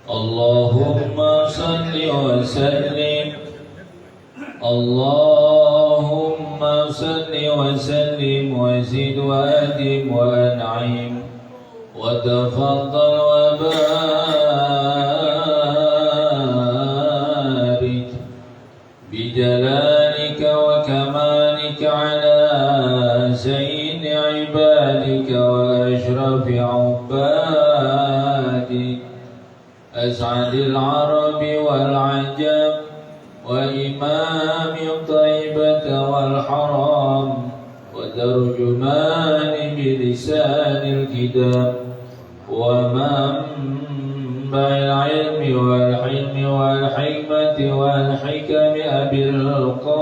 Allahumma salli wa sallim, Allahumma salli wa sallim wa zid wa adim wa an'im wa tafaddal wa barik bijalalika wa kamalika ala sayyidi ibadika wa ashrafi ubadik أسعد العرب والعجم وإمام طيبة والحرام وترجمان بلسان الكتاب ومنبع العلم والحلم والحكمة والحكم أبي القاسم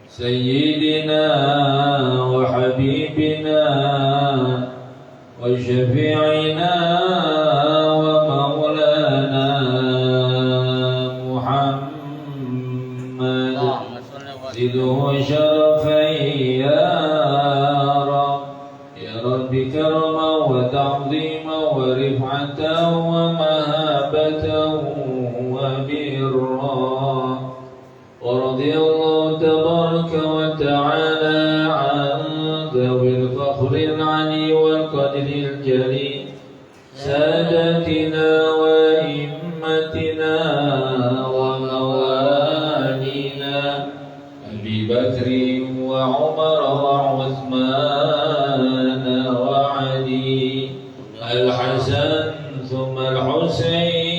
سيدنا وحبيبنا وشفيعنا ومولانا محمد زده شرفا يا رب كرما وتعظيما ورفعة ومهابة وبرا ورضي الله تبارك وتعالى عن ذوي الفخر العلي والقدر الجليل سادتنا وإمتنا وموالينا أبي بكر وعمر وعثمان وعلي الحسن ثم الحسين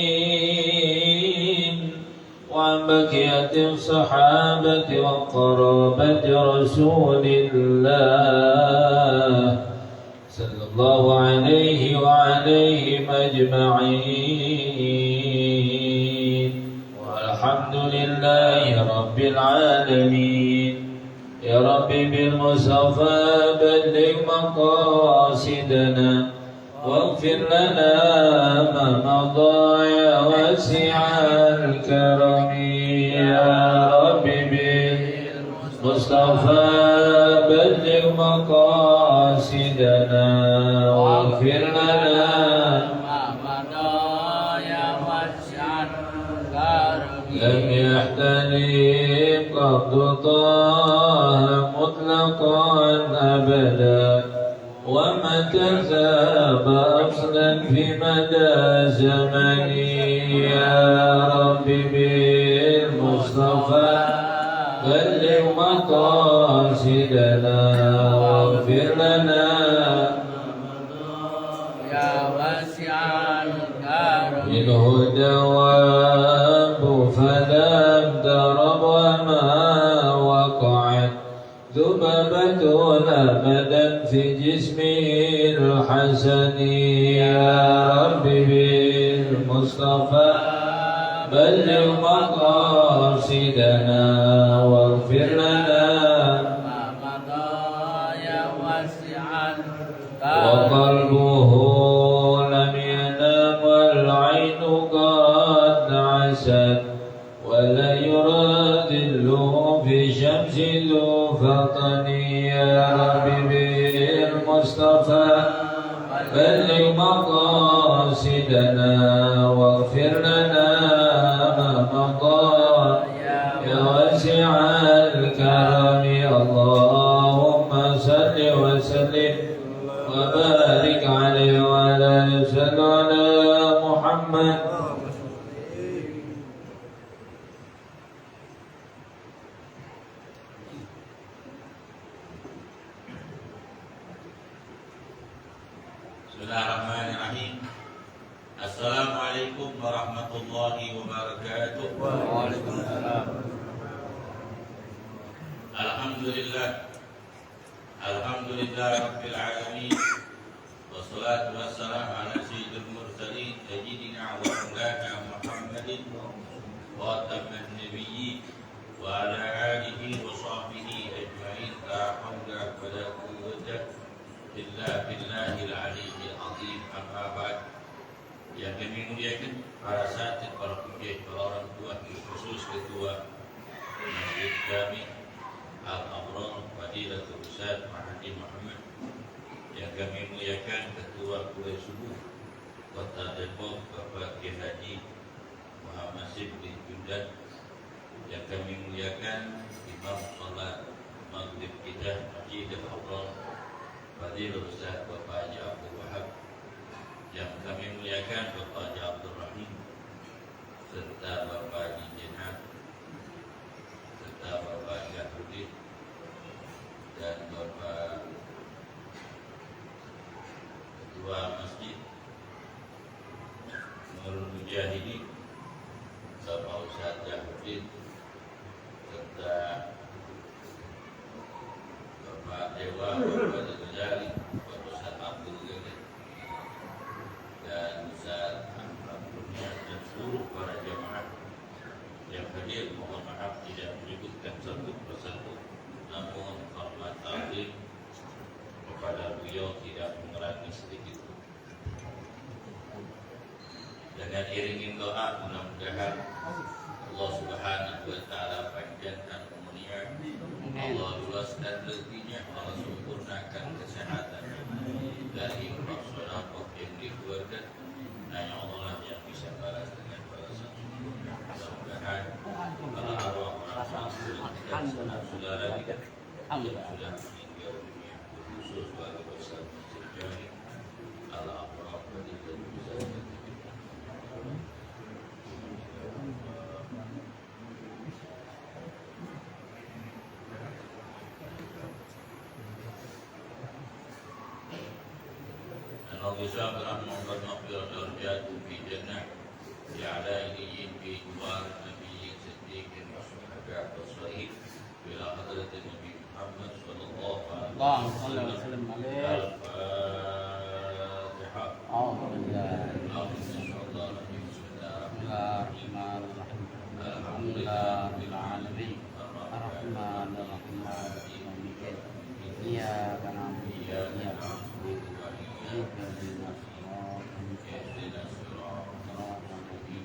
وعن بقية الصحابة وقرابة رسول الله صلى الله عليه وعليهم أجمعين والحمد لله رب العالمين. يا رب بالمصطفى بلغ مقاصدنا واغفر لنا ما مضى يا واسع الكرم. يا رب بالمصطفى بلغ مقاصدنا واغفر لنا ما مضى يا واسع الكرم. لم يحتلم قبض طه مطلقا أبدا ومتى ذاب أصلا في مدى زمني. يا رب بالمصطفى بلغ مقاصدنا واغفر لنا يا واسع الكرم. منه دواب فلم ترب وما وقعت ذبابة أبدا في جسمه الحسن. يا رب بالمصطفى بلغ مقاصدنا واغفر لنا ما مضى يا واسع الكرم. وقلبه لم ينام والعين قد عست ولا يرى ظله في شمس ذو فطن. يا رب بالمصطفى بلغ مقاصدنا واغفر لنا ما مضى يا واسع الكرم. اللهم صل وسلم وبارك عليه وعلى آله وسلم على محمد. Bismillahirrahmanirrahim. Assalamualaikum warahmatullahi wabarakatuh. Waalaikumsalam. Alhamdulillah. Alhamdulillah rabbil alamin. Wassalatu wassalamu ala sayyidil mursalin sayyidina wa maulana Muhammadin khataman nabiyyin wa ala alihi wa sahbihi ajma'in. La haula kami muliakan para satid, para kiai, para orang tua, khusus ketua masjid kami Al-Abrar Fadilatul Ustaz Mahdi Muhammad, yang kami muliakan ketua Kuliah Subuh Kota Depok Bapak Kiai Haji Muhammad Sibli Jundan, yang kami muliakan Imam Salat Maghrib kita Masjid Al-Abrar Fadilatul Ustaz Bapak Haji Abdul Wahab, yang kami muliakan Bapak Haji Abdul Rahim serta Bapak Haji Jenab serta Bapak Yahudi dan Bapak Ketua Masjid Nurul Mujahidin, Bapak Ustaz Yahudi serta Bapak Dewa, Bapak Ghazali, Bapak Ustaz Abdul Ghani dan Ustaz Abdul Nias dan seluruh para jamaah yang hadir. Mohon maaf tidak menyebutkan satu persatu, namun hormat taklim kepada beliau tidak mengurangi sedikit. Dengan iringin doa, mudah-mudahan Allah Subhanahu wa Ta'ala panjangkan umurnya, Allah luaskan rezekinya, Allah sempurnakan kesehatan dari maksudnya yang dikeluarkan. Hanya Allah lah yang bisa balas dengan balasan sempurna. Mudah-mudahan para arwah dan saudara kita yang sudah meninggal dunia, khusus keluarga besar Masjid Jami Al-Abrar Fadilatul Ustaz. Bisa berahmat bermakfirat darjatuh fi jannah Ya'ala iliyin fi juwar Nabiyyin Siddiqin Masuhada Waswahid Bila hadrat Nabi Muhammad Sallallahu Alaihi Wasallam Al-Fatiha Bismillahirrahmanirrahim. Alhamdulillahirabbil alamin. Arrahmanirrahim. Iyyaka na'budu wa iyyaka nasta'in. Ihdinas siratal mustaqim.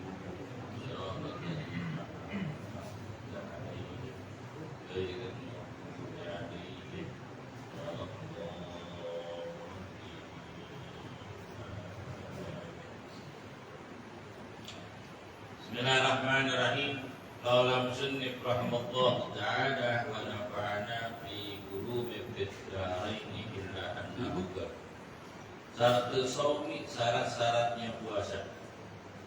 Bismillahirrahmanirrahim. Qala musannif rahimahullah ta'ala wa nafa'ana fi qulubi fid-daraini illa annahu Syarat shaumi, syarat-syaratnya puasa.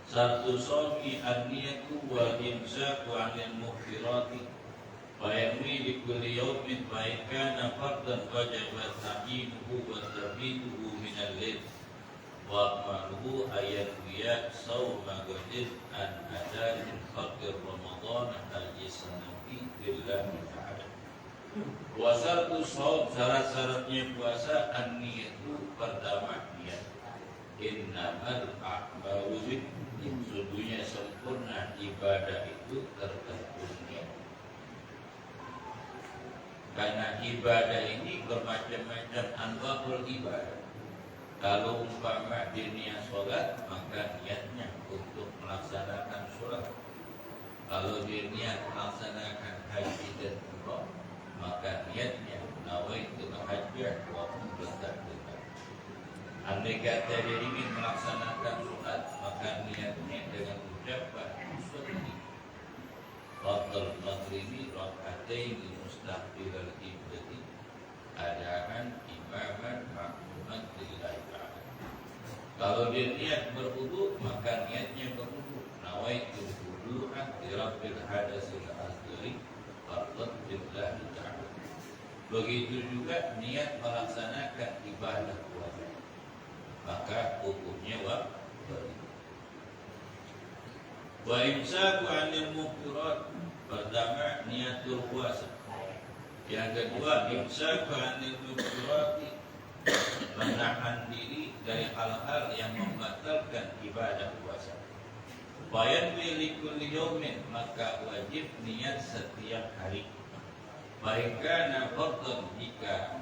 Syarat shaumi an-niyatu wal imsaku 'anil muhtirati wa yanwi li kulli yawmin fa in kana fardan wajaba ta'imuhu wa tabituhu min al-layl wa amaluhu ayat wiya sawma gadin an adalin fakir Ramadan al-jisanafi billahi ta'ala. Puasa itu saum, syarat-syaratnya puasa an-niyatu, pertama niat. Innamal a'malu binniyat, sesungguhnya sempurna ibadah itu tergantung niat. Karena ibadah ini bermacam-macam anwa'ul ibadah. Kalau umpama dia niat sholat, maka niatnya untuk melaksanakan sholat. Kalau dia niat melaksanakan haji dan umrah, maka niatnya nawaitu hajjah wa umrah. Andai kata dia ingin melaksanakan sholat, maka niatnya dengan ucapan usolli Fadl maghribi raka'ataini mustaqbilal qiblati adaan imaman makmuman lillahi ta'ala. Kalau dia niat berwudu, maka niatnya berwudu. Nawaitu wudu'an li rabbil hadasil asghari fardhan lillahi ta'ala. Begitu juga niat melaksanakan ibadah puasa, maka hukumnya wajib. Wa imsaku 'anil muftirat, pertama niatul puasa. Yang kedua imsaku 'anil muftirat, menahan diri dari hal-hal yang membatalkan ibadah puasa. Bayan milikul yaumin, maka wajib niat setiap hari. Baikana fardhan, jika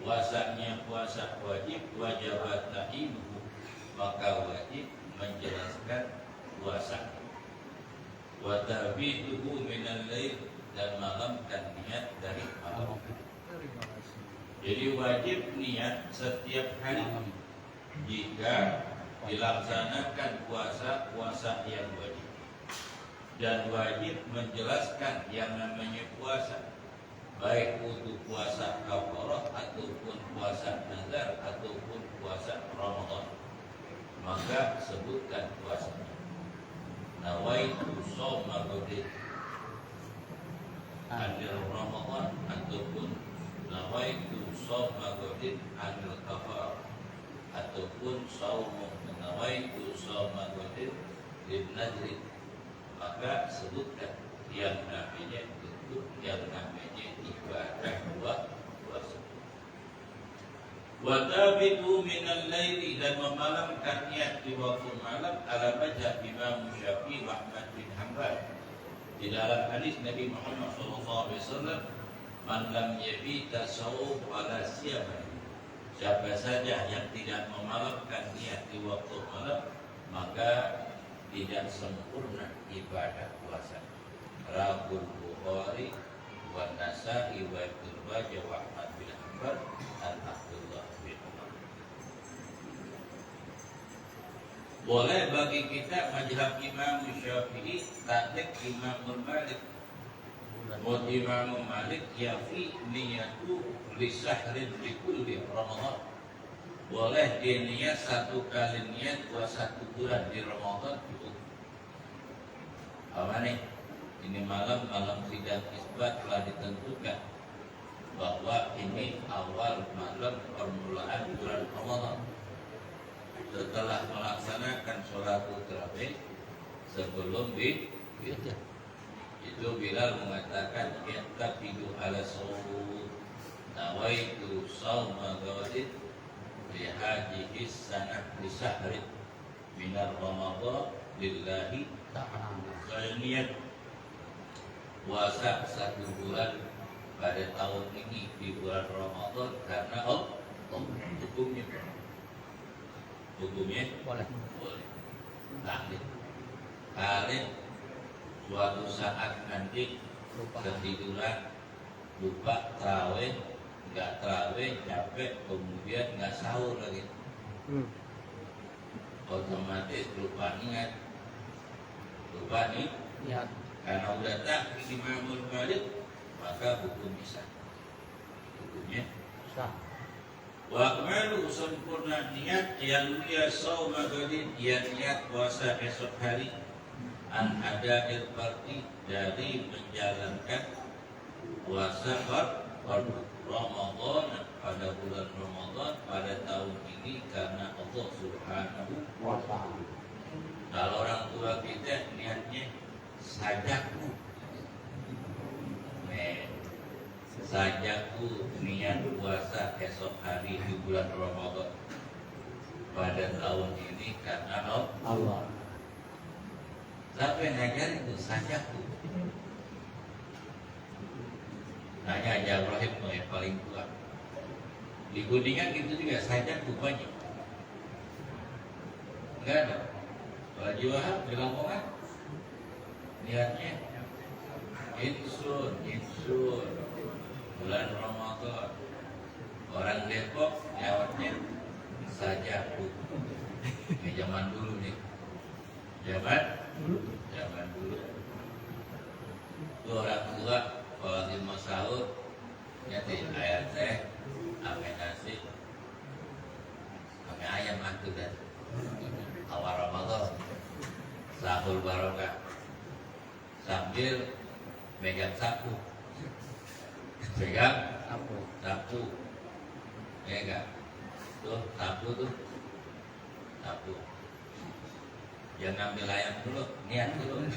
puasanya puasa wajib, wajibat ta'imuhu, maka wajib menjelaskan puasa. Wa tabiduhu minal lail, dan malamkan niat dari malam. Jadi wajib niat setiap hari jika dilaksanakan puasa yang wajib, dan wajib menjelaskan yang namanya puasa, baik untuk puasa kafarah ataupun puasa nazar ataupun puasa Ramadan, maka sebutkan puasanya. Nawaitu shauma ghadin anil Ramadan ataupun nawaitu shauma ghadin anil kafarah ataupun nawaitu shauma ghadin lin nadri, maka sebutkan yang namanya itu yang namanya ibadah puasa. Wa tabitu minal laili, dan memalamkan niat di waktu malam ala mazhab Imam Syafi'i wa Ahmad bin Hanbal. Di dalam hadis Nabi Muhammad SAW, man lam yabita saum ala siyam, siapa saja yang tidak memalamkan niat di waktu malam, maka tidak sempurna ibadah puasa. Rawahul Bukhari wa Nasa'i wa Ibnu Majah wa Ahmad bin Hanbal an Abdullah bin Umar. Boleh bagi kita mazhab Imam Syafi'i taklid Imam Malik. Buat Imam Malik yafi niyatu li sahrin li kulli Ramadan. Boleh dia niat satu kali niat puasa 1 bulan di Ramadan cukup. Apa nih? Ini malam sidang isbat telah ditentukan bahwa ini awal malam permulaan bulan Ramadan. Setelah melaksanakan sholat tarawih sebelum witir, itu Bilal mengatakan yattaqidu ala sawm nawaitu sawma ghadin li hadhihi sanah li syahri minar Ramadan lillahi ta'ala. Saya niat puasa 1 bulan pada tahun ini di bulan Ramadan karena hukumnya boleh. Taklid. Kalian suatu saat nanti ketiduran, lupa tarawih, nggak tarawih, capek, kemudian nggak sahur lagi, otomatis lupa niat, karena udah tak Imam Malik, maka hukumnya sah. Wa akmalu, sempurna niat yang dia sauma ghadin, dia niat puasa esok hari, an ada ilfarti, dari menjalankan puasa Ramadan pada bulan Ramadan pada tahun ini karena Allah Subhanahu wa ta'ala. Kalau orang tua kita niatnya sajaku, sajaku niat puasa esok hari di bulan Ramadan pada tahun ini karena Allah. Siapa yang ngajar itu sajaku? Nanya aja Ibrahim yang paling tua. Di Kuningan gitu juga sajaku banyak. Enggak ada. Kalau Haji Wahab di Lamongan niatnya insun bulan Ramadan. Orang Depok jawabnya sajaku. Ini zaman dulu nih. Zaman dulu. Itu orang tua kalau di sahur nyetir air teh, ame nasi, ame ayam mantu dan awal Ramadan sahur barokah sambil megang sapu, megang tuh sapu. Jangan ambil ayam dulu, niat dulu.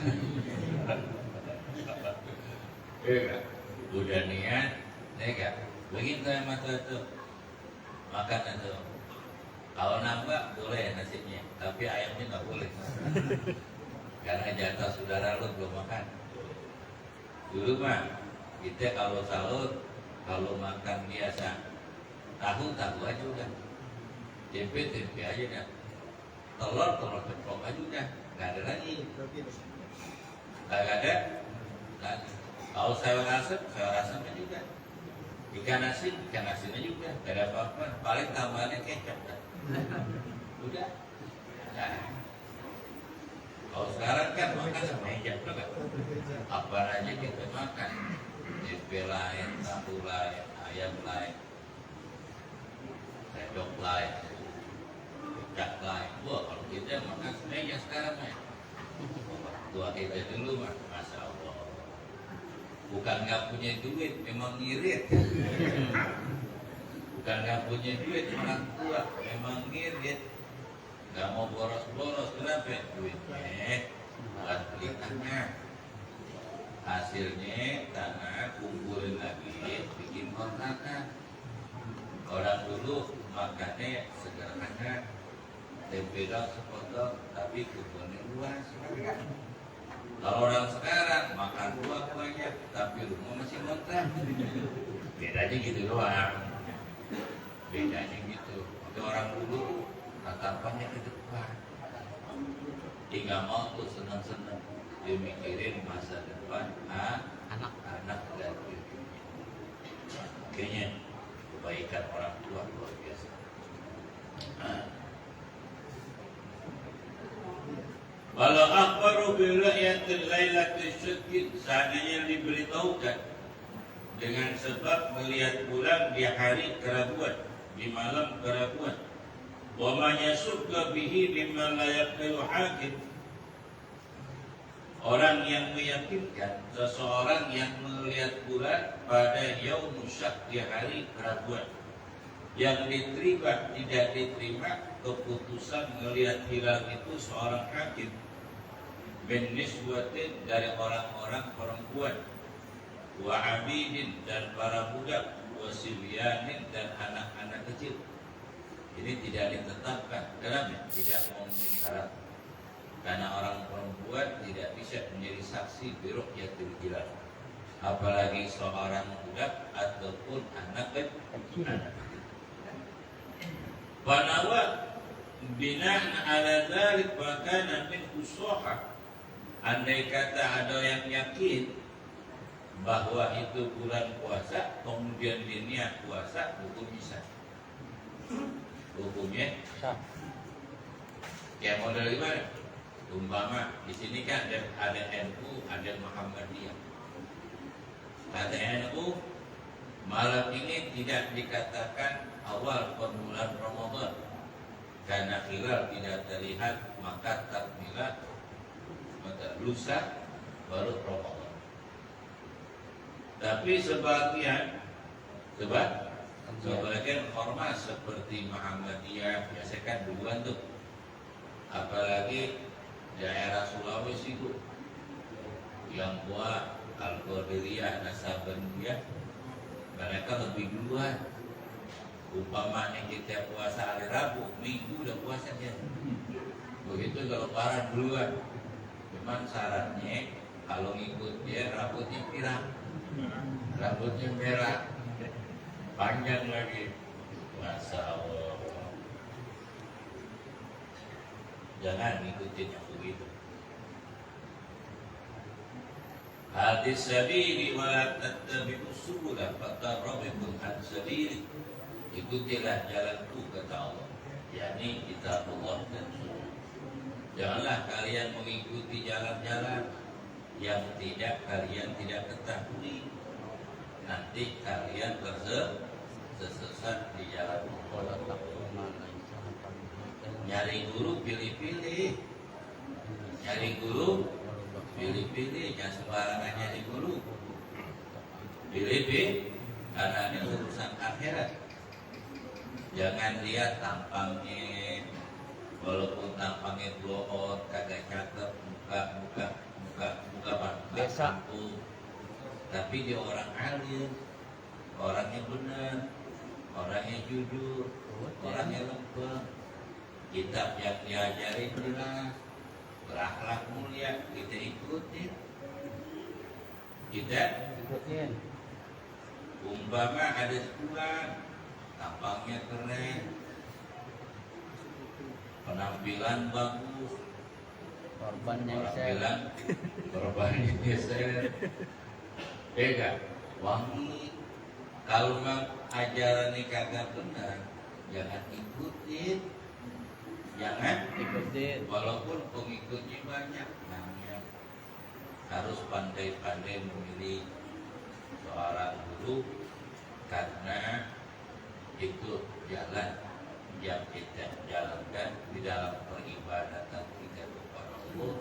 Udah niat, begitu yang mata itu makan itu. Kalau nambah boleh nasibnya, tapi ayamnya nggak boleh. Karena jatah saudara lu belum makan. Dulu mah kita kalau sahur, kalau makan biasa tahu aja udah. Tempe aja dah. telur ceplok aja udah, nggak ada lagi. Nggak ada. Nggak ada. Kalau sayur asam juga. Ikan asinnya juga. Nggak ada apa-apa. Paling tambahannya kecap kan. Udah. Nah. Kalau sekarang kan makan semeja juga. Apa aja kita makan. Tempe lain, tahu lain, ayam lain, sendok lain, kecap lain. Wah, kalau kita makan semeja sekarang ya. Tua kita dulu mah, Masya Allah. Bukan nggak punya duit, memang ngirit. Bukan nggak punya duit, orang tua memang ngirit. Nggak mau boros-boros, kenapa? Duitnya buat beli tanah. Hasilnya tanah kumpulin lagi, bikin kontrakan. Orang dulu makannya sederhana, tempe dong sepotong, tapi kebunnya luas. Kalau orang sekarang makan buah banyak, tapi rumah masih kontrak. Bedanya gitu doang. Bedanya gitu. Tapi orang dulu tatapannya ke depan. Dia nggak mau tuh senang-senang. Dia mikirin masa depan anak dan cucu. Kayaknya kebaikan orang tua luar biasa. Walau akbaru bi ru'yatil lailatul syadid, seandainya diberitahukan dengan sebab melihat bulan di hari keraguan, di malam keraguan. Wa man yasukka bihi mimma la yaqilu hakim. Orang yang meyakinkan seseorang yang melihat bulan pada yaumus syak, di hari keraguan, yang diterima tidak diterima keputusan melihat hilal itu seorang hakim bin niswatin, dari orang-orang perempuan, wa abidin, dan para budak, wa silyanin, dan anak-anak kecil. Ini tidak ditetapkan. Kenapa? Tidak memenuhi syarat. Karena orang perempuan tidak bisa menjadi saksi bi ru'yatil hilal, apalagi seorang budak ataupun anak kecil. Wanawa bina'an ala dzalik wa kana min usuha. Andai kata ada yang yakin bahwa itu bulan puasa, kemudian dia niat puasa, hukumnya sah. Hukumnya sah. Kayak model gimana? Umpama di sini kan ada NU, ada Muhammadiyah. Kata NU, malam ini tidak dikatakan awal permulaan Ramadan karena hilal tidak terlihat, maka takmilah lusa baru Ramadan. Tapi sebagian ormas seperti Muhammadiyah biasa kan duluan tuh, apalagi daerah Sulawesi itu yang buat Al-Qadiriyah, Nasabandiyah, mereka lebih duluan. Umpamanya kita puasa hari Rabu, Minggu udah puasa dia. Begitu kalau parah duluan. Cuman syaratnya kalau ngikut dia rambutnya pirang, rambutnya merah, panjang lagi. Masya Allah. Jangan ngikutin yang begitu. Hadis sabili wa la tattabi'us subula fatarabbikum an sabili. Ikutilah jalanku, kata Allah, yakni kitab Allah dan sunnah. Janganlah kalian mengikuti jalan-jalan yang kalian tidak ketahui. Nanti kalian tersesat di jalan Allah. Nyari guru pilih-pilih. Nyari guru pilih-pilih, jangan sembarangan nyari guru. Pilih-pilih, karena ini urusan akhirat. Jangan lihat tampangnya, walaupun tampangnya bloon, kagak cakep, muka kampung, tapi dia orang alim, orangnya benar, orangnya jujur, orangnya lempeng. Kitab yang diajarin jelas, berakhlak mulia, kita ikutin. Umpama ada sebulan, tampangnya keren, penampilan bagus, Korban yang orang saya bilang korbannya saya enggak wangi. Kalau memang ajaran ini kagak benar, jangan ikutin, jangan ikuti. walaupun pengikutnya banyak. Namanya harus pandai-pandai memilih seorang guru, karena itu jalan yang kita jalankan di dalam peribadatan kita kepada Allah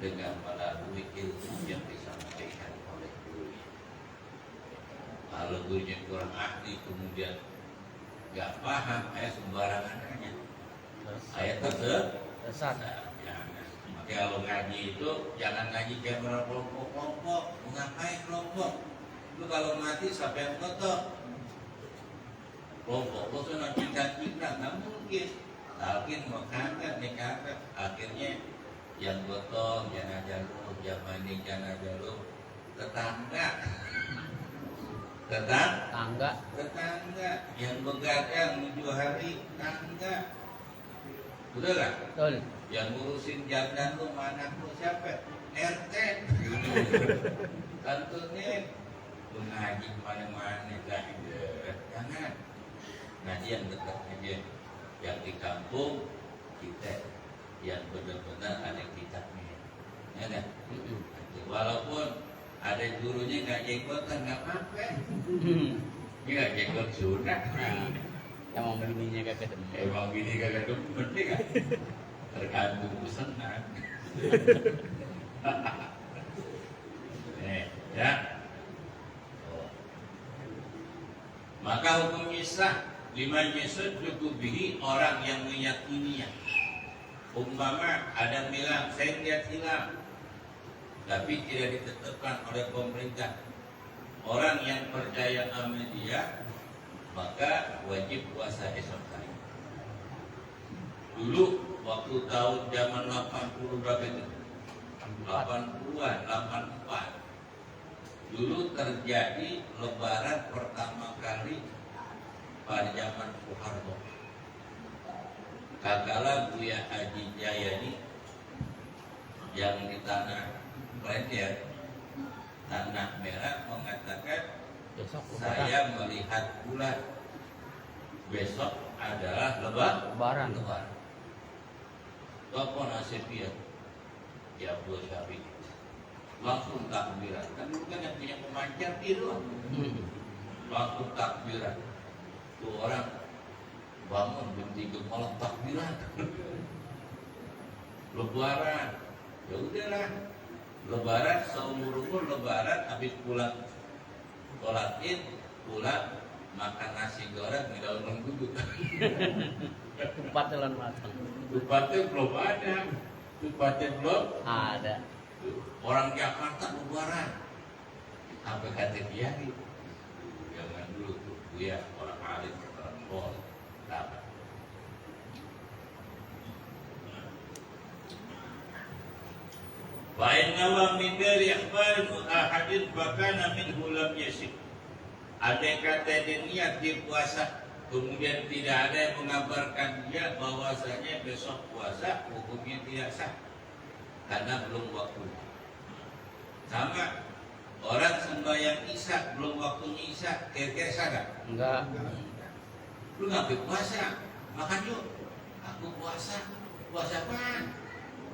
dengan melalui ilmu yang disampaikan oleh guru. Kalau gurunya kurang ahli kemudian gak paham, sembarangan aja, Sesat. jangan. Maka kalau ngaji itu jangan ngaji kayak kelompok-kelompok. Mau ngapain kelompok? Lu kalau mati siapa yang kotor? Kelompok lu tuh cinta-cinta, nggak mungkin. Talkin mau kagak nih kagak. Akhirnya yang gotong jenazah lu, yang mandi jenazah lu, tetangga, yang begadang menuju hari tetangga, udah lah. Betul. Yang ngurusin jalan lu, mana lu siapa? RT. Tentunya lu ngaji kemana-mana, jangan. Ngaji yang dekat aja, yang di kampung kita, yang benar-benar ada kitabnya, ya kan? Walaupun ada gurunya nggak jenggotan nggak apa-apa, nggak jenggot sunat. Emang bininya kagak demen. Emang bini kagak demen kan? Tergantung pesanan. Ya. Maka hukumnya sah. Liman yasudduqu bihi, orang yang meyakininya. Umpama ada bilang saya lihat hilal, tapi tidak ditetapkan oleh pemerintah. Orang yang percaya sama dia, maka wajib puasa esok hari. Dulu waktu tahun zaman 80 berapa itu? 80-an, 84. Dulu terjadi lebaran pertama kali pada zaman Soeharto. Kagala Buya Haji Jayani yang di tanah Klender, tanah merah, mengatakan Besok saya melihat bulan, besok adalah lebaran. Toko nasibiyah ya Abdul Syafiq langsung takbiran. Kan dulu kan yang punya pemancar itu langsung takbiran. Tuh orang bangun jam 3 malam takbiran. Lebaran, ya udahlah. Lebaran seumur umur lebaran, habis pulang sholat id, pulang makan nasi goreng di daun mengkudu. Tupat telan matang. Tupatnya belum ada, tupatnya belum Ada. Orang Jakarta lebaran, apa kata Kiai? Jangan dulu tuh, Buya orang alim, orang pol, dapat. Wa inna wa min dari akhbar ahadin bakana minhu lam yasib. Ada kata dia niat dia puasa, kemudian tidak ada yang mengabarkan dia bahwasanya besok puasa, hukumnya tidak sah karena belum waktu. Sama orang sembahyang isya belum waktunya isya, kira-kira sah gak? Enggak. Lu ngapain puasa? Makan yuk. Aku puasa. Puasa apaan?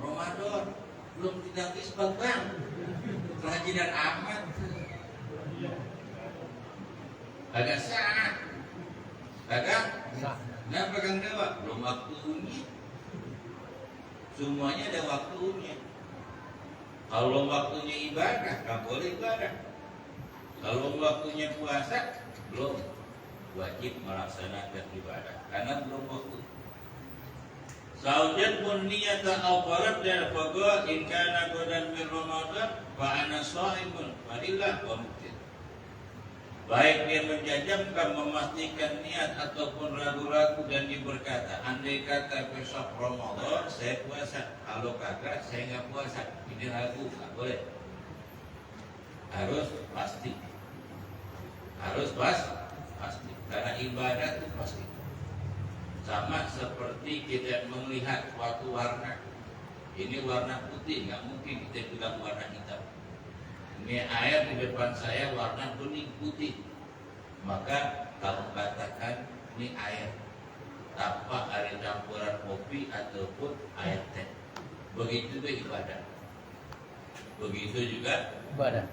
Ramadan. Belum tidak isbat bang. Kerajinan amat. Agak sah. Agak Sah. nah pegang dewa. Belum waktunya. Semuanya ada waktunya. Kalau waktunya ibadah, nggak boleh ibadah. Kalau waktunya puasa, belum wajib melaksanakan ibadah karena belum waktu. Saujat pun niyata al-farad dan faqa in kana qadan min Ramadan fa ana shaimun wa illa wa muftir. Baik dia menjajamkan, memastikan niat ataupun ragu-ragu dan dia berkata, andai kata besok Ramadan saya puasa, kalau kagak saya nggak puasa. Ini ragu, nggak boleh. Harus pasti. Harus pasti. Karena ibadah itu pasti. Sama seperti kita melihat suatu warna. Ini warna putih, nggak mungkin kita bilang warna hitam. Ini air di depan saya warna kuning putih. Maka kalau katakan ini air tanpa ada campuran kopi ataupun air teh. Begitu juga ibadah. Begitu juga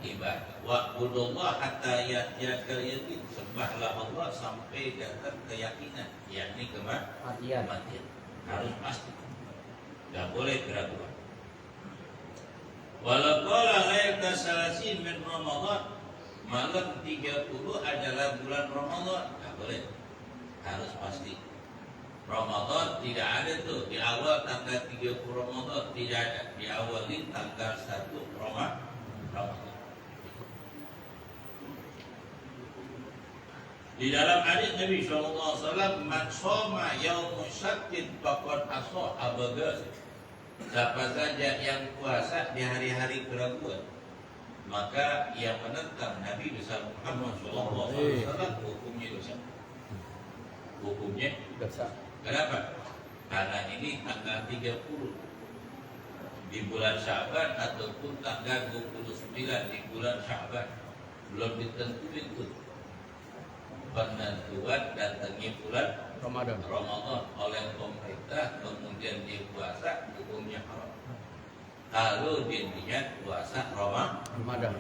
ibadah. Wa'budullah hatta ya'tiyakal yakin. Sembahlah Allah sampai datang keyakinan, yakni kematian. Harus pasti. Tidak boleh keraguan. Walau qala lailata salasin min Ramadan, malam 30 adalah bulan Ramadan. Tidak boleh. Harus pasti. Ramadan tidak ada tuh di awal tanggal 30 Ramadan, tidak ada. Diawali tanggal 1 Ramadan. Di dalam hadis Nabi SAW, man shoma yaumu syakkin faqad asa abagas. Siapa saja yang puasa di hari-hari keraguan, maka ia menentang Nabi besar Muhammad SAW, hukumnya dosa. Hukumnya dosa. Kenapa? Karena ini tanggal 30 di bulan Sya'ban ataupun tanggal 29 di bulan Sya'ban. Belum ditentuin itu penentuan datangnya bulan Ramadan oleh pemerintah, kemudian dia puasa, hukumnya haram. Kalau dia niat puasa Ramadan.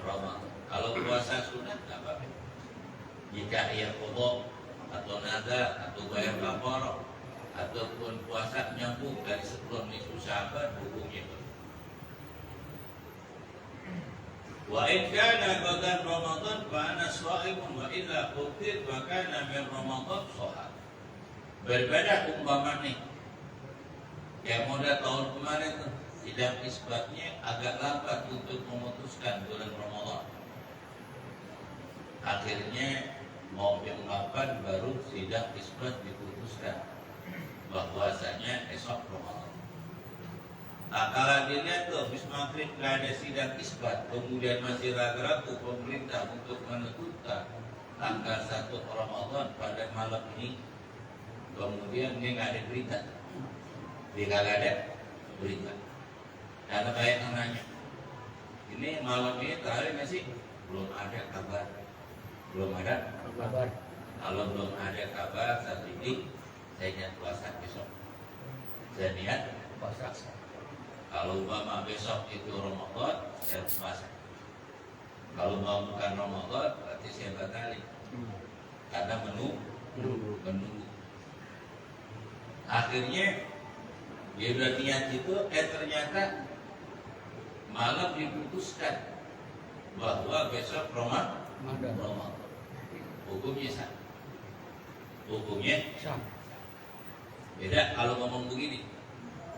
Kalau puasa sunat nggak apa-apa. Jika ia qadha atau nazar atau bayar kafarah ataupun puasa nyambung dari sebelum nisfu Sya'ban, hukumnya itu. Wa in kana badan Ramadan fa ana sha'imun wa illa qufir fa kana min Ramadan shahar. Berbeda umpama nih. Kayak model tahun kemarin tuh, sidang isbatnya agak lambat untuk memutuskan bulan Ramadan. Akhirnya mau jam 8 baru sidang isbat diputuskan bahwasanya esok Ramadan. Nah, kalau dilihat tuh habis maghrib nggak ada sidang isbat, kemudian masih ragu-ragu pemerintah untuk menentukan tanggal 1 Ramadan pada malam ini, kemudian dia nggak ada berita, dia nggak ada berita. Karena kayak nanya, ini malam ini terakhir nggak sih? Belum ada kabar, belum ada kabar. Kalau belum ada kabar saat ini, saya niat puasa besok. Saya niat puasa. Kalau umpama besok itu Ramadan, saya puasa. Kalau mau bukan Ramadan, berarti saya batalin. Karena menunggu. Akhirnya dia udah niat itu, ternyata malam diputuskan bahwa besok Ramadan. Hukumnya sah. Hukumnya sah. Beda kalau ngomong begini.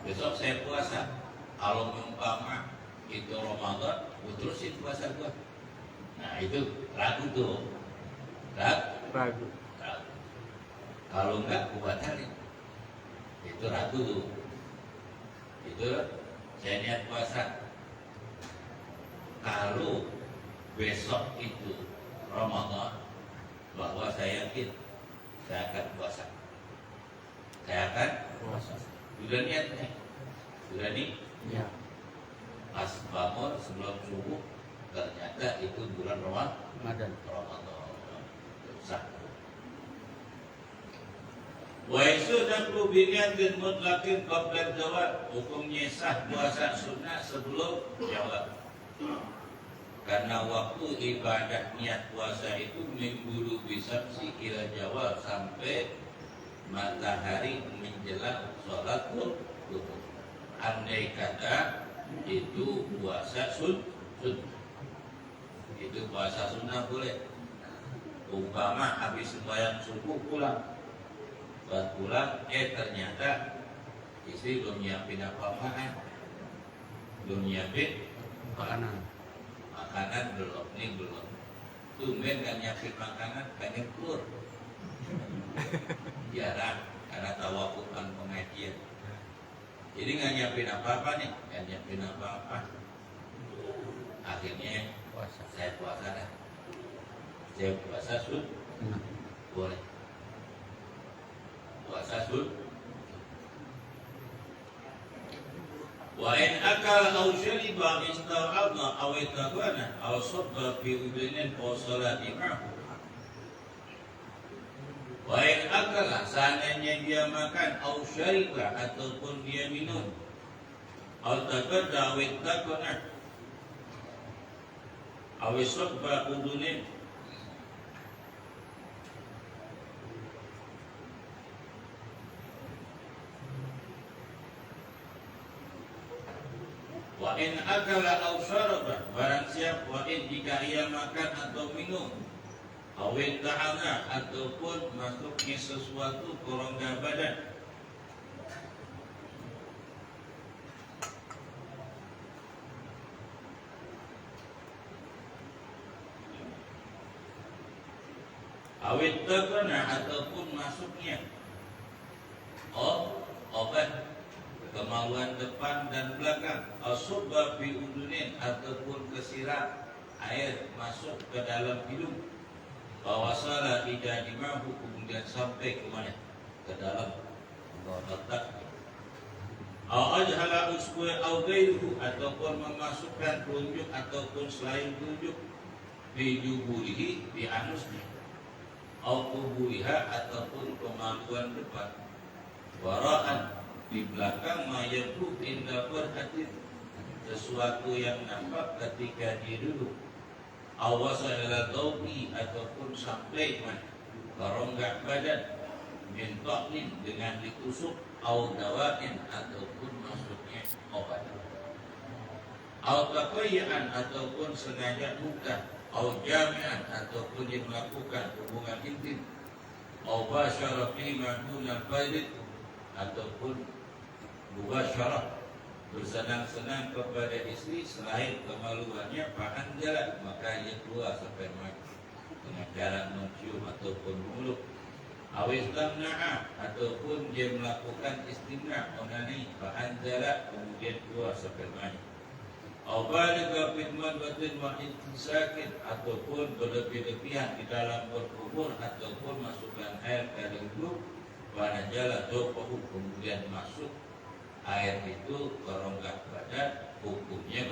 Besok saya puasa. Kalau umpama itu Ramadan, gue terusin puasa gue. Nah itu ragu tuh. Ragu. Kalau enggak, gue batalin. Itu ragu tuh. Itu saya niat puasa. Kalau besok itu Ramadan, bahwa saya yakin saya akan puasa. Saya akan puasa. Sudah niat nih. Sudah nih. Ya. Pas bangun sebelum subuh, ternyata itu bulan Ramadan. Sah. Wa yusudatu bi niyatin mutlaqin qabla zawal. Hukumnya sah puasa sunnah sebelum zawal. Karena waktu ibadah niat puasa itu minggu bisa sih ila zawal sampai matahari menjelang sholat duhur. Andai kata itu puasa sunnah, itu puasa sunnah boleh. Umpama habis sembahyang subuh pulang, buat pulang, ternyata istri belum nyiapin apa-apaan, belum nyiapin makanan belum, ini belum. Tumben gak nyiapin makanan, pengen keluar. Jarang, karena tawakutan pengajian. Jadi nggak nyiapin apa-apa nih, nggak nyiapin apa-apa. Akhirnya saya puasa dah. Saya puasa boleh. Puasa akal au syariba ista'adha aw itabana aw sabba fi udhinin aw salati ma'hu. Wa in akala, seandainya dia makan, au syariba ataupun dia minum, au tabadda aw itabana aw sabba udhunin, wa in akala aw syaraba, barang siapa wa in jika ia makan atau minum, awet ta'ana ataupun masuknya sesuatu ke rongga badan, awet ta'ana ataupun masuknya obat kemaluan depan dan belakang, asubba fi udunin ataupun kesiram air masuk ke dalam hidung, bawasala ida dimahu kemudian sampai ke mana? Ke dalam otak. Ajhala usbu au ghairuhu ataupun memasukkan telunjuk ataupun selain telunjuk di juburihi di anusnya, au kuburiha ataupun kemaluan depan, waraan di belakang, mayatu indah berhati sesuatu yang nampak ketika dia duduk, awasa ila taubi ataupun sampai mana ke rongga badan, mintokin dengan ditusuk, au dawain ataupun masuknya obat, au taqayyaan ataupun sengaja buka, au jami'an ataupun dia melakukan hubungan intim, au basyara fi ma dunal bayd ataupun mubasyarah bersenang-senang kepada istri selain kemaluannya, pahan jalan maka ia keluar sampai mati dengan jalan mencium ataupun mulut, awis tamna'a ataupun dia melakukan istimna onani, pahan jalan kemudian keluar sampai mati, awbalika fitman batin wa intisakin ataupun berlebih-lebihan di dalam berkubur ataupun masukkan air ke dalam hidung, pahan jalan dopahu kemudian masuk air itu ke rongga badan, hukumnya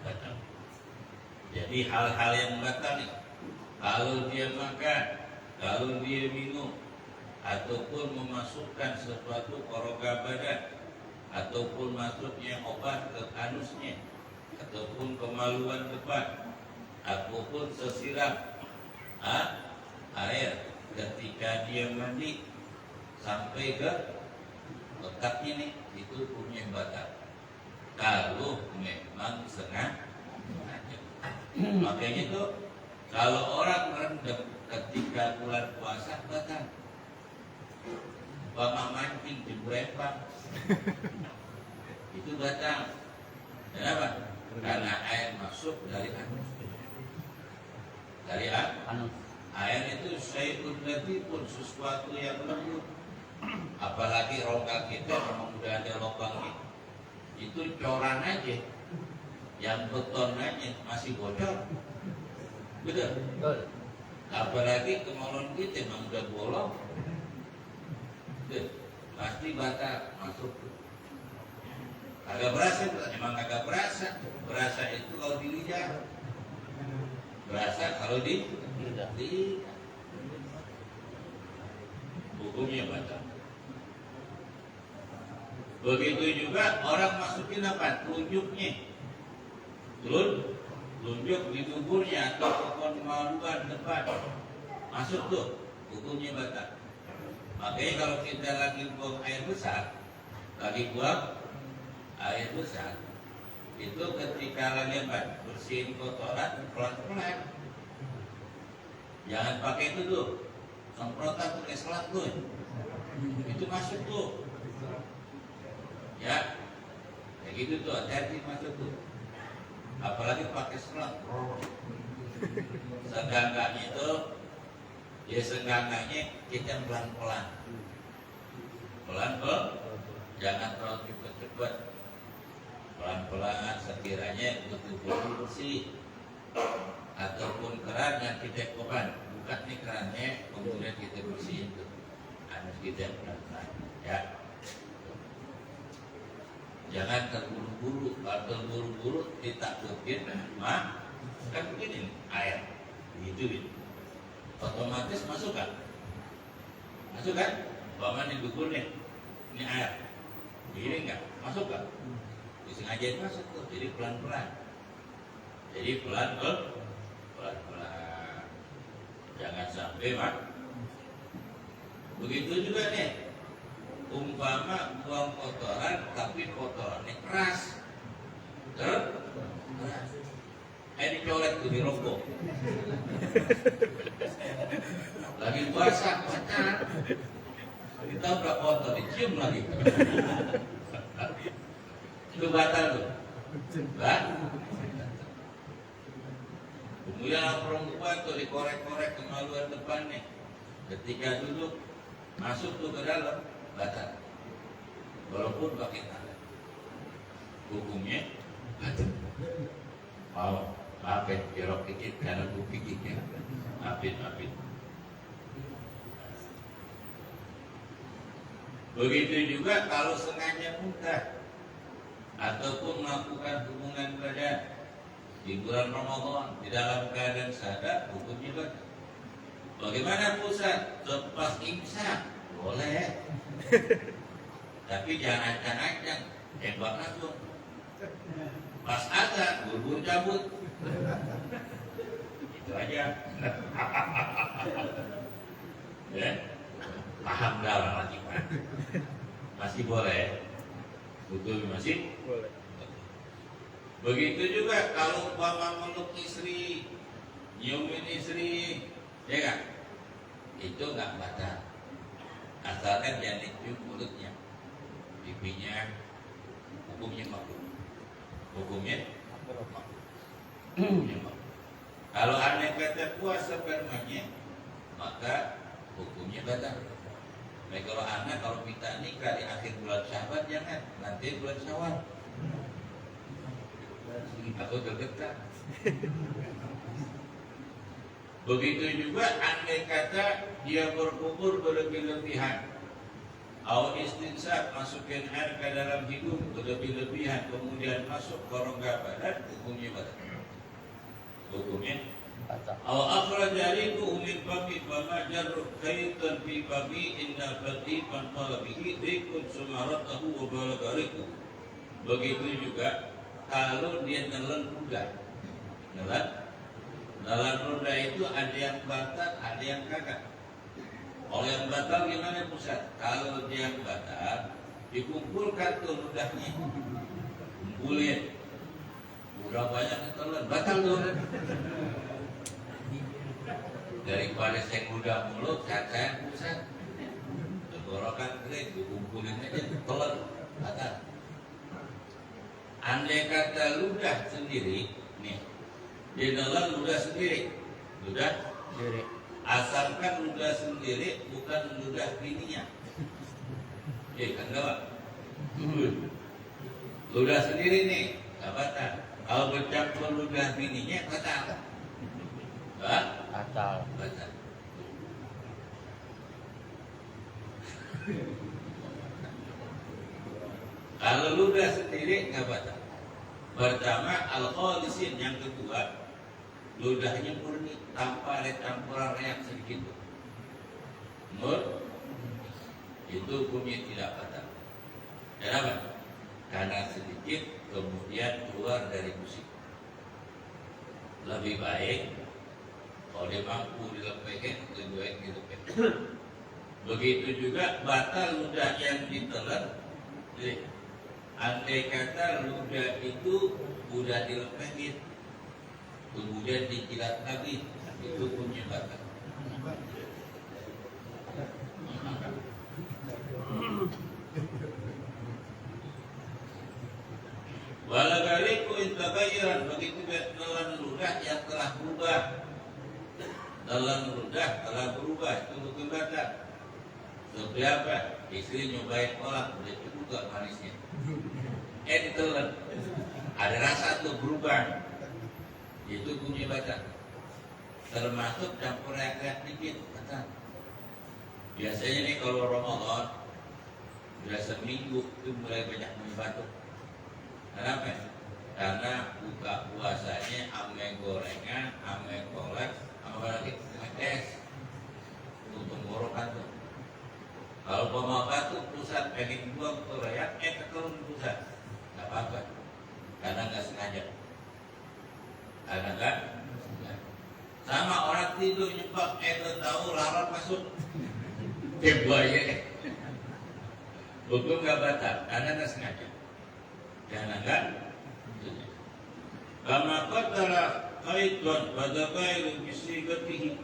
batal. Jadi hal-hal yang batal nih, kalau dia makan, kalau dia minum, ataupun memasukkan sesuatu ke rongga badan, ataupun masuknya obat ke anusnya, ataupun kemaluan depan, ataupun sesiram air ketika dia mandi sampai ke otaknya nih, itu hukumnya batal kalau memang sengaja. Makanya itu kalau orang merendam ketika bulan puasa batal. Bama mancing di Burepang itu batal. Kenapa? Karena air masuk dari anus. Dari anus. Air itu syai'un latifun, sesuatu yang lembut. Apalagi rongga kita memang udah ada lubangnya, itu coran aja, yang beton aja masih bocor, betul? Apalagi kemaluan kita memang udah bolong, pasti batal masuk. Agak berasa, emang agak berasa. Berasa itu kalau di lidah, berasa kalau di lidah. Hukumnya batal. Begitu juga orang masukin apa? Telunjuknya. Telunjuk di tubuhnya atau kemaluan depan. Masuk tuh, hukumnya batal. Makanya kalau kita lagi buang air besar, itu ketika lagi bersihin kotoran pelan-pelan. Jangan pakai itu tuh, semprotan pakai selat tuh. Itu masuk tuh. Ya, kayak gitu tuh, hati-hati masuk tuh. Apalagi pakai selang. Seenggaknya itu, ya seenggaknya kita pelan-pelan. Pelan-pelan, jangan terlalu cepat-cepat. Pelan-pelan sekiranya betul-betul bersih. Ataupun keran yang kita kopan, buka nih kerannya, kemudian kita bersihin tuh. Anus kita pelan-pelan, ya. Jangan jangan terburu-buru. Kalau terburu-buru ditakutin mah kan begini nih, air digituin otomatis masuk kan? Masuk kan? Bapak nih gugur nih, ini air begini enggak? Masuk kan? Disengajain masuk tuh, jadi pelan-pelan. Jadi pelan-pelan, jangan sampai mah. Begitu juga nih, umpama buang kotoran tapi kotorannya keras, keras. Dicolek tuh di rokok. Lagi puasa, pacar. Kita udah kotor, dicium lagi. Itu batal tuh. Kemudian perempuan tuh dikorek-korek kemaluan depannya. Ketika duduk, masuk tuh ke dalam, batal. Walaupun pakai tangan. Hukumnya batal. Mau, maafin, jerok dikit karena bukti gigit. Maafin. Begitu juga kalau sengaja muntah ataupun melakukan hubungan badan di bulan Ramadan di dalam keadaan sadar, hukumnya batal. Bagaimana pusat? Lepas imsak boleh, tapi jangan ancang-ancang, tembak langsung. Pas azan buru-buru cabut, itu aja. Ya, paham dalam lagi Pak. Masih boleh, betul masih boleh. Begitu juga kalau umpama meluk istri, nyiumin istri, ya kan? Itu nggak batal. Asalkan jangan dicium mulutnya, pipinya, hukumnya makruh. Hukumnya kalau aneh kata puasa spermanya, maka hukumnya batal. Baik kalau anak kalau kita nikah di akhir bulan Syawal jangan, nanti bulan Syawal. Aku tergetar. Begitu juga andai kata dia berkubur berlebih-lebihan, atau istinsak masukin air ke dalam hidung berlebih-lebihan, kemudian masuk ke rongga badan, hukumnya batal. Hukumnya atau akhraja riku min fami fama jarru kaitan fi fami inna fati man qala bihi rikun sumaratahu wa balagariku. Begitu juga kalau dia nelan ludah. Nelan ludah itu ada yang batal, ada yang kagak. Kalau yang batal gimana Ustaz? Kalau dia yang batal, dikumpulkan tuh ludahnya, kumpulin. Udah banyak ketelan, batal tuh. Daripada saya ludah mulut, cacain Ustaz. Tenggorokan kering, dikumpulin aja, telan, batal. Andai kata ludah sendiri, nih, dinelan ludah sendiri, ludah sendiri. Asalkan ludah sendiri, bukan ludah bininya. Kan enggak? Ludah sendiri nih, enggak batal. Kalau bercampur ludah bininya, batal. Batal. Kalau ludah sendiri enggak batal. Pertama al-khalisin, yang kedua ludahnya murni tanpa ada campuran reak sedikit. Itu hukumnya tidak batal. Kenapa? Karena sedikit kemudian keluar dari musik. Lebih baik kalau dia mampu dilepehkan, lebih baik dilepehkan. Begitu juga batal ludah yang ditelan. Jadi, andai kata ludah itu udah dilepehin, kemudian dijilat lagi, itu hukumnya batal. Walagariku intagayran, begitu nelan ludah yang telah berubah. Nelan ludah telah berubah, itu hukum batal. Seperti apa? Istri nyobain kolak, udah cukup gak manisnya? Ditelan, ada rasa tuh berubah, itu hukumnya batal. Termasuk campur reak dikit, batal. Biasanya nih kalau Ramadan udah seminggu itu mulai banyak batuk. Kenapa? Karena buka puasanya ame gorengan, ame kolak, apa lagi? Es. Untuk tenggorokan tuh. Kalau pemakan tuh pusat pengen buang tuh rakyat, keturun pusat, nggak apa-apa, karena nggak sengaja. Karena nggak sengaja. Sama orang tidur nyepak, tahu larat masuk, buaya. Hukum nggak batal, karena nggak sengaja. Karena nggak sengaja. Kama qadara qaidun pada qailu bisigatihi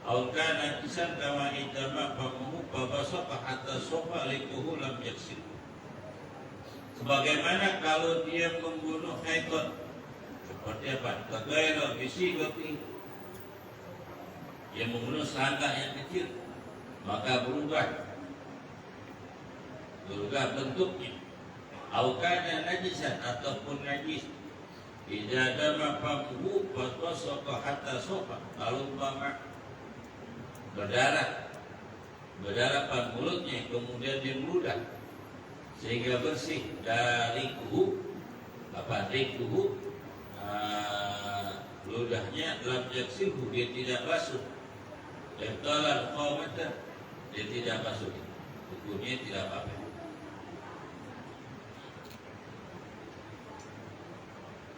aw kana kisan kama idama famuhu babasaqa hatta sofa likuhu lam yaksil. Sebagaimana kalau dia membunuh haidun seperti apa? Qadara bisigatihi, yang membunuh serangga yang kecil, maka berubah bentuknya. Aw kana najisan ataupun najis. Idza dama famuhu babasaqa hatta sofa, kalau umpama berdarah pan mulutnya, kemudian dia meludah sehingga bersih dari kuhu ludahnya, lam yaksilhu, dia tidak basuh, dan talal qamatan, dia tidak basuh, hukumnya tidak apa-apa.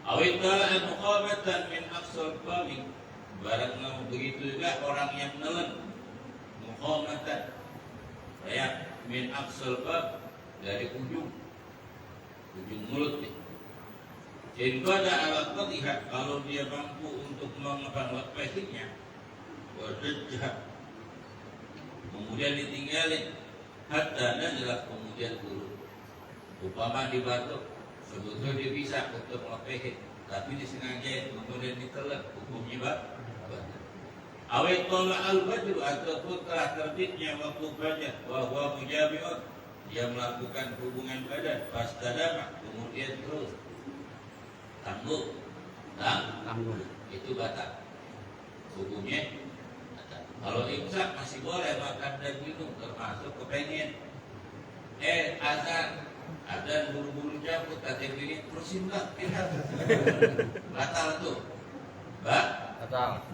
Awit talal muqamatan min aqsal qami, barang begitu juga orang yang nelen muqamatan, ya, min aqsal qam, dari ujung mulut nih. In qada ala qadhiha, kalau dia mampu untuk mengepasnya, wajah, kemudian ditinggalin hatta nazala, kemudian turun. Upama di batuk, sebetulnya dia bisa untuk melepehin, tapi disengaja kemudian ditelan, hukumnya batal. Awet tola al-baju, ataupun telah terbitnya waktu banyak, bahwa mujabi'un, dia melakukan hubungan badan, pastadama, kemudian terus tangguh, itu batal, hukumnya batal. Kalau imsak masih boleh makan dan minum, termasuk kepengen azan buru-buru cabut, kata diri terusin lah, batal tuh, batal.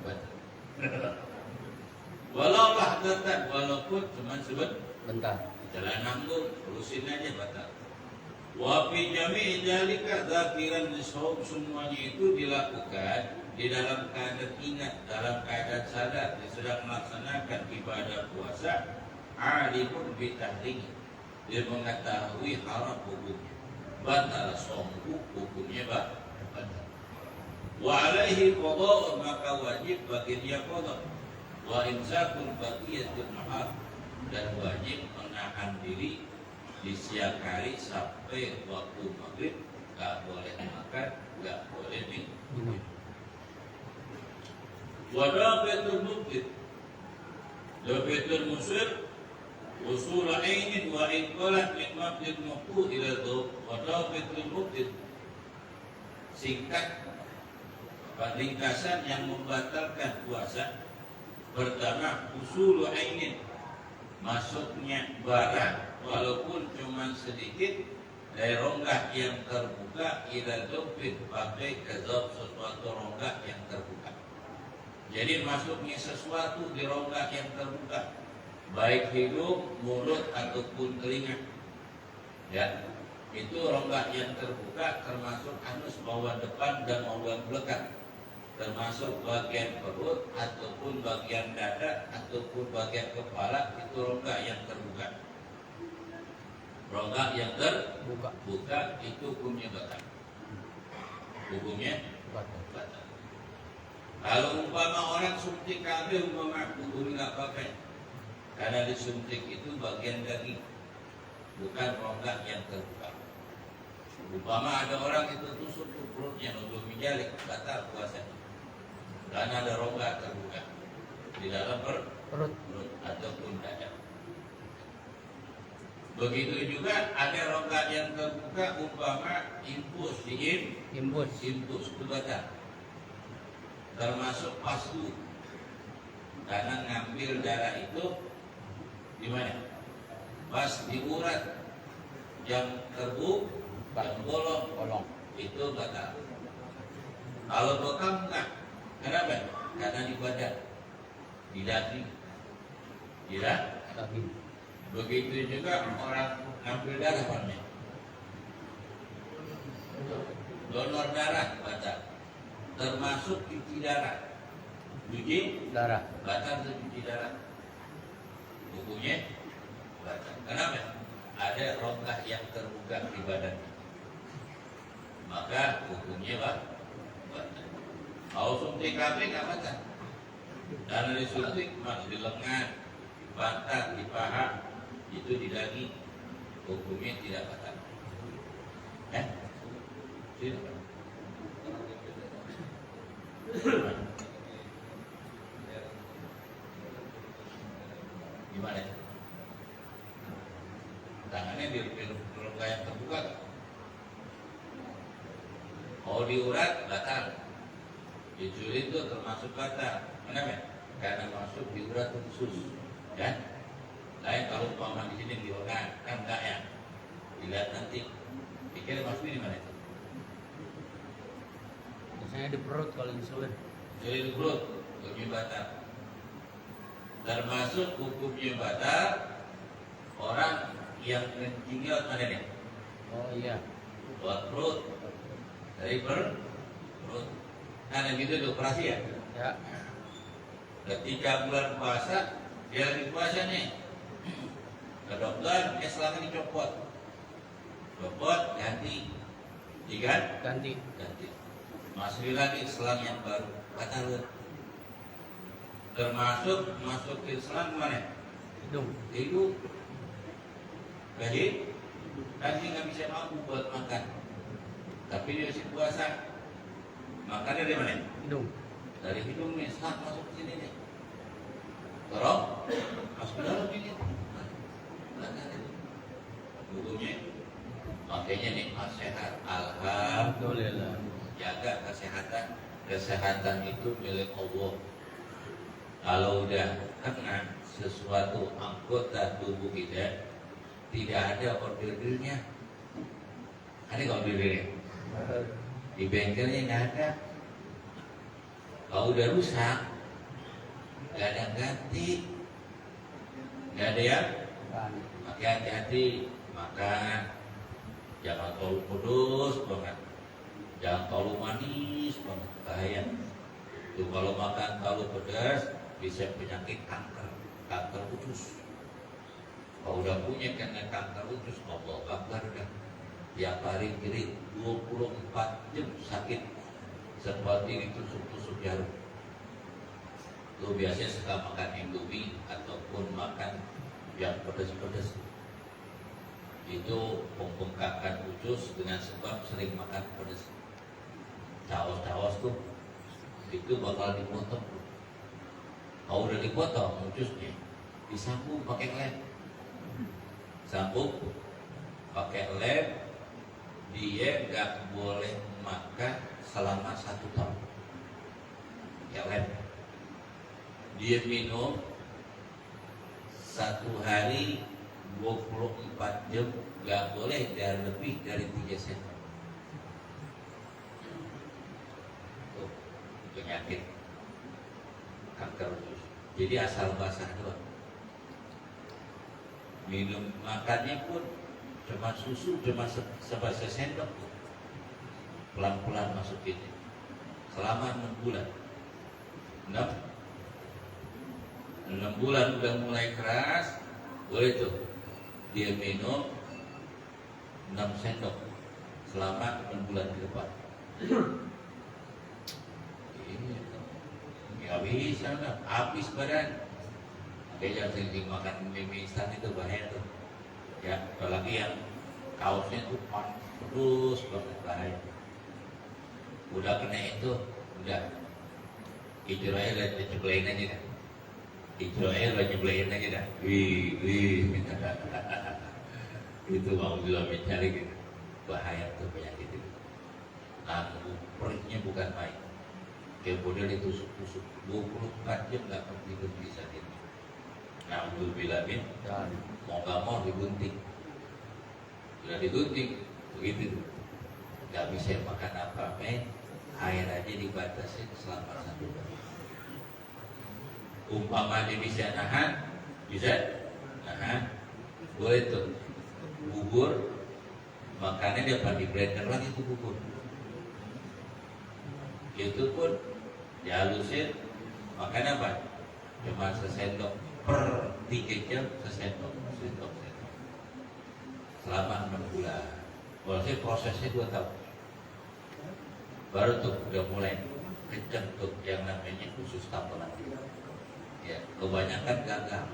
Walau lahdatan, walaupun cuma sebentar, jalan nanggung, terusin aja, batal. Wa fi jami'i dzalika dzakiran lisawm, semuanya itu dilakukan di dalam keadaan ingat, dalam keadaan sadar, dia sedang melaksanakan ibadah puasa, alimun bi tahrimi, dia mengetahui haram hukumnya, batal shaumhu, hukumnya batal. Wa alaihi qada'un, maka wajib bagi dia qada', wa imsakul baqiyatul nahar, dan wajib menahan diri di siang hari sampai waktu maghrib, nggak boleh makan, nggak boleh minum. Wadafatul mubtid, dafatul musir, usul ainin wa inqalat min mabdil muqtu ila dhub. Wadafatul mubtid, singkat, ringkasan yang membatalkan puasa. Pertama, usul ainin, masuknya barang walaupun cuma sedikit dari rongga yang terbuka, ila dhubin, pakai ke dhub, sesuatu rongga yang terbuka. Jadi masuknya sesuatu di rongga yang terbuka, baik hidung, mulut ataupun telinga, ya, itu rongga yang terbuka, termasuk anus bawah depan dan bawah belakang, termasuk bagian perut ataupun bagian dada ataupun bagian kepala, itu rongga yang terbuka. Rongga yang terbuka itu hukumnya batal. Hukumnya batal. Kalau umpama orang suntik KB, umpama hukumnya nggak pakai, karena disuntik itu bagian daging, bukan rongga yang terbuka. Umpama ada orang itu tusuk perutnya untuk menjalik, batal puasanya, karena ada rongga terbuka di dalam perut ataupun dada. Begitu juga ada rongga yang terbuka, umpama infus, infus itu batal, termasuk pastu, karena ngambil darah itu di mana? Pas di urat yang terbuka, yang bolong, itu batal. Kalau bekam enggak. Kenapa? Karena di badan, di daging, tidak. Begitu juga orang ngambil darah mana? Donor darah batal, termasuk cuci darah. Cuci Darah. batal cuci darah. Hukumnya batal. Kenapa? Ada rongga yang terbuka di badan, maka hukumnya batal. Kalau suntik KB nggak batal. Karena disuntik masih di lengan, pantat, di paha, itu di daging, hukumnya tidak batal. Tidak. Gimana? Tangannya di rongga yang terbuka. Kalau diurat batal. Dicuri itu termasuk batal. Kenapa? Karena masuk di urat khusus, kan? Lain kalau umpama di sini di lengan, kan enggak ya? Dilihat nanti. Pikir masuknya di mana itu? Biasanya di perut kalau disulit. Jadi di perut, hukumnya batal. Termasuk hukumnya batal orang yang kencingnya lewat mana nih? Oh iya. Lewat perut. Dari perut. Karena gitu di operasi ya. Ya. Ketika bulan puasa, dia lagi puasa nih. Ke dokter, selangnya dicopot. Copot, ganti. Tiga? Ganti. Masukin lagi selang yang baru. Batal. Termasuk masukin selang mana? Hidung. Jadi, nanti nggak bisa mampu buat makan. Tapi dia masih puasa. Makannya dari mana? Hidung. Dari hidung nih, selang masuk ke sini nih. Terus, masuk ke dalam ini. Hukumnya, makanya nih sehat. Alhamdulillah. Jaga kesehatan. Kesehatan itu milik Allah. Kalau udah kena sesuatu anggota tubuh kita, tidak ada ordernya. Ada nggak ordernya? Di bengkelnya nggak ada. Kalau udah rusak, nggak ada ganti, nggak ada ya. Maka hati-hati makan, jangan terlalu pedas banget, jangan terlalu manis banget, bahaya. Itu kalau makan terlalu pedas bisa penyakit kanker usus. Kalau udah punya kena kanker usus, Allah Akbar udah. Tiap hari kiri 24 jam sakit seperti ditusuk-tusuk jarum. Lu biasanya suka makan Indomie ataupun makan yang pedas-pedas. Itu pembengkakan usus dengan sebab sering makan pedas. Caos-caos tuh itu bakal dipotong. Kalau udah dipotong ususnya, disambung pakai lem. Sambung pakai lem. Dia nggak boleh makan selama 1 tahun. Ya lem. Dia minum 1 hari 24 jam, nggak boleh lebih dari 3 sendok. Tuh, penyakit kanker usus. Jadi asal basah doang. Minum makannya pun cuma susu, cuma sendok, pelan-pelan masukin selama 6 bulan. 6 bulan udah mulai keras, boleh tuh dia minum 6 sendok selama 6 bulan ke depan. Ini habis, habis badan. Makanya sering makan mie instan itu bahaya tuh. Ya, apalagi yang kaosnya tuh terus banget bahaya. Udah kena itu, udah hijau aja udah nyebelain aja dah. Hijau aja udah nyebelain aja dah. Wih. Itu mau juga mencari gitu. Bahaya tuh penyakit itu. Nah, perutnya bukan main. Kemudian ditusuk-tusuk 24 jam nggak berhenti sakit. Alhamdulillah min, mau nggak mau digunting. Sudah digunting, begitu. nggak bisa makan apa men, air aja dibatasi selama 1 jam. Umpama dia bisa nahan, boleh tuh bubur, makannya dia di blender lagi tuh bubur. Itu pun dihalusin, makan apa? Cuma sesendok per 3 jam, sesendok. Selama 6 bulan. Walaupun prosesnya 2 tahun. Baru tuh udah mulai kenceng tuh yang namanya khusus tampolan. Ya, kebanyakan gagal.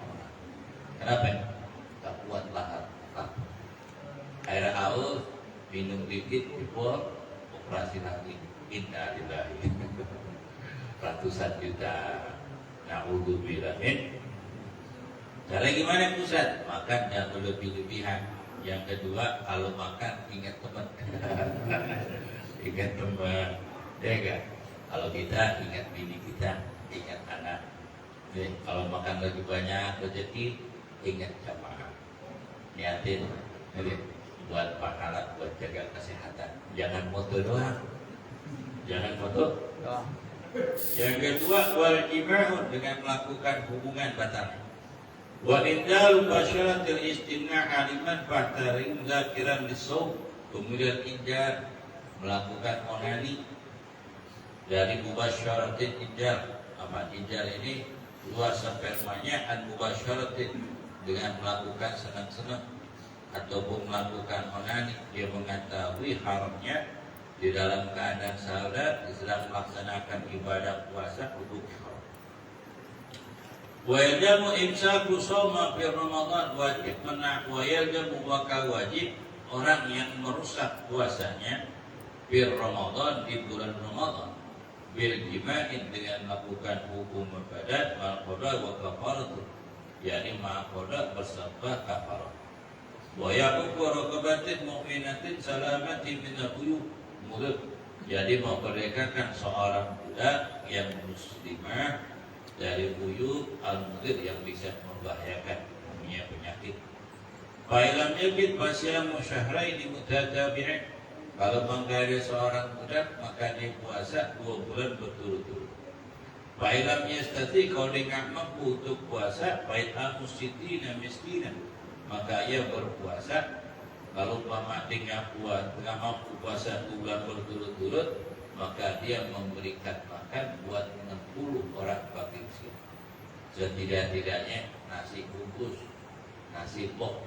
Kenapa? Tak kuat lahar. Air haus, minum dikit, jebol, operasi lagi. Innalillahi. Ratusan juta. Na'udzubillah min. Cara gimana Ustaz? Makan jangan berlebih-lebihan. Yang kedua, kalau makan ingat teman. Ingat teman. Ya kan? Kalau kita ingat bini kita, ingat anak. Jadi, kalau makan lagi banyak rezeki, ingat jamaah. Niatin, buat pahala, buat jaga kesehatan. Jangan foto doang. Jangan foto. Yang kedua, wal jima'u, dengan melakukan hubungan batal. Wa indalu basyaratil istimna'a liman fahtarin zakiran lisawm. Kemudian injar melakukan onani dari mubasyaratin injar. Apa injar ini? Luar spermanya an mubasyaratin, dengan melakukan senang-senang ataupun melakukan onani. Dia mengetahui haramnya di dalam keadaan sadar sedang melaksanakan ibadah puasa untuk haram. Wa yaljamu imsaku shauma fi Ramadan, wajib menahan. Wa yaljamu maka wajib orang yang merusak puasanya fi Ramadan, di bulan Ramadan, bil jima'in, dengan melakukan hukum badan, ma'qada wa kafaratu, yakni ma'qada bersama kafarah. Wa yaqubu raqabatin mu'minatin salamatin min al-uyub, mulut, jadi memperdekakan seorang budak yang muslimah dari uyub al-mudir, yang bisa membahayakan, punya penyakit. Fa'ilam yabid fasyamu syahraini mutatabi'in, kalau menggaris seorang budak maka dia puasa 2 bulan berturut-turut. Fa'ilam yastati, kalau dia nggak mampu untuk puasa, fa'it'amu sitina miskina, maka ia berpuasa. Kalau mama dia nggak mampu puasa 2 bulan berturut-turut, maka dia memberikan makan buat 60 orang fakir miskin. Setidak-tidaknya nasi bungkus, nasi box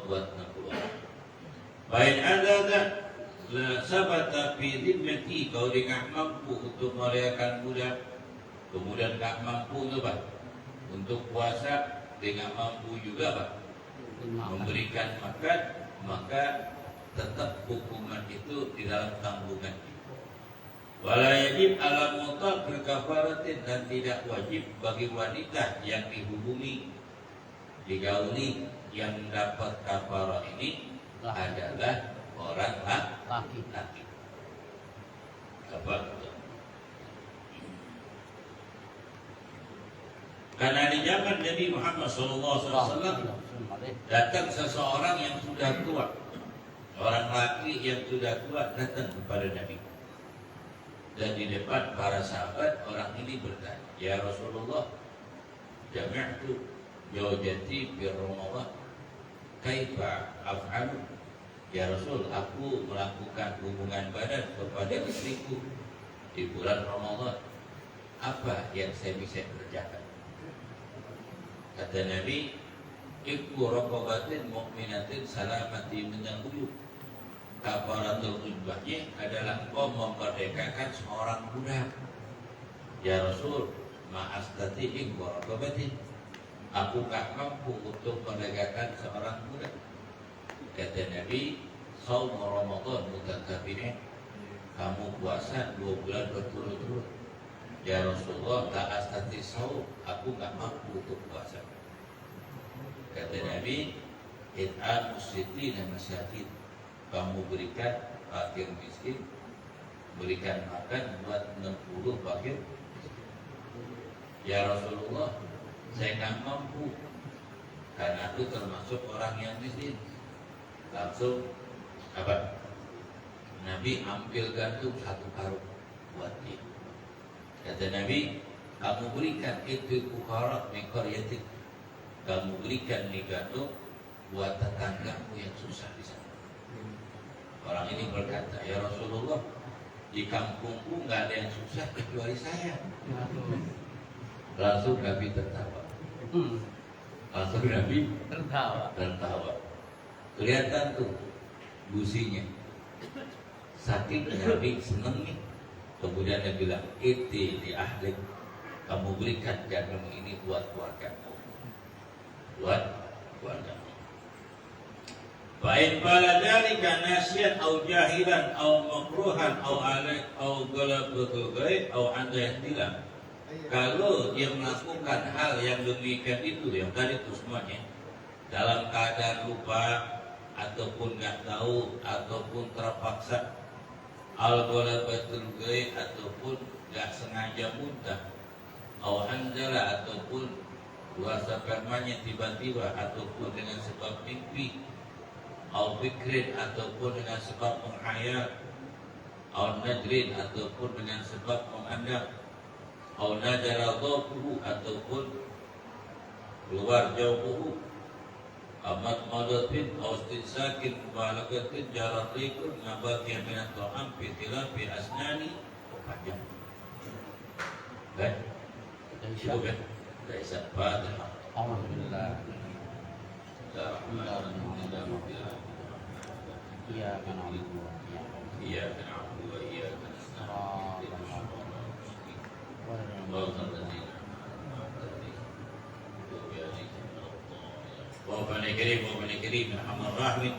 buat 60 orang. Baik ada sabata fi dhimmati, kalau dia nggak mampu untuk merayakan budak, kemudian nggak mampu untuk apa? Untuk puasa, dia nggak mampu juga apa? Memberikan makan, maka tetap hukuman itu di dalam tanggungan itu. Wala yajib ala mutal berkafaratin, dan tidak wajib bagi wanita yang dihubungi, digauli, yang dapat kafarah ini adalah orang laki. Apa? Karena di zaman Nabi Muhammad SAW datang seseorang yang sudah tua, orang laki yang sudah tua datang kepada Nabi. Dan di depan para sahabat, orang ini bertanya, ya Rasulullah, jami'tu zawjati fi Ramadan, kaifa af'alu? Ya Rasul, aku melakukan hubungan badan kepada istriku di bulan Ramadan, apa yang saya bisa kerjakan? Kata Nabi, ikku raqabatin mu'minatin salamati minal uyub. Kafaratul ujbahnya adalah engkau memperdekakan seorang budak. Ya Rasul, ma'astati ikku raqabatin, aku gak mampu untuk memperdekakan seorang budak. Kata Nabi, saum Ramadan mutatabi'in, kamu puasa 2 bulan berturut-turut. Ya Rasulullah, la astati saum, aku gak mampu untuk puasa. Kata Nabi, it'am musyitina masyakid, kamu berikan fakir miskin, berikan makan buat 60 fakir. Ya Rasulullah, saya gak mampu, karena aku termasuk orang yang miskin. Langsung Apa? Nabi ambil gandum 1 karung buat dia. Kata Nabi, kamu berikan itu fuqara min qaryatik. Kamu berikan nih gandum buat tetanggamu yang susah di sana. Orang ini berkata, ya Rasulullah, di kampungku nggak ada yang susah kecuali saya. Langsung Nabi tertawa. Langsung Nabi tertawa. Kelihatan tuh businya. Saking Nabi seneng nih. Kemudian dia bilang, iti di ahlik, kamu berikan gandum ini buat keluargamu. Buat keluargamu. Fa'in qala dzalika nasiyan aw jahilan aw makruhan aw alaik aw galabatul ghaib aw anda yahdilah. Kalau dia melakukan hal yang demikian itu, yang tadi itu semuanya dalam keadaan lupa ataupun nggak tahu ataupun terpaksa, al-ghalabatul ghaib ataupun nggak sengaja muntah, aw anjala ataupun luar spermanya tiba-tiba ataupun dengan sebab mimpi, aw fikrin ataupun dengan sebab menghayal, aw najrin ataupun dengan sebab memandang, aw najara dhawfuhu ataupun keluar jauh, amat madatin aw istinsakin mubalagatin jaratikun nabatia minat ta'am fitilah fi asnani panjang. Baik, cukup ya. Dari Fatihah. Alhamdulillah. Iya, Iyyaka na'budu wa iyyaka na'budu wa iyyaka nasta'in. وابن كريم الرحمن الرحيم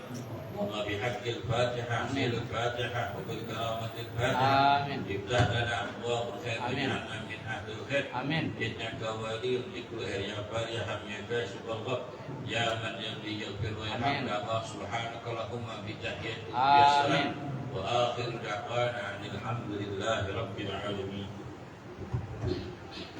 وما بحق الفاتحة سير الفاتحة وبالكرامة الفاتحة آمين. افتح لنا أبواب الخير واجعلنا من أهل الخير آمين. إنك ولي لكل خير يا فارح يا كاشف الغم يا من يملي يغفر ويرحم يا الله سبحانك اللهم بتحية يا سلام وآخر دعوانا أن الحمد لله رب العالمين.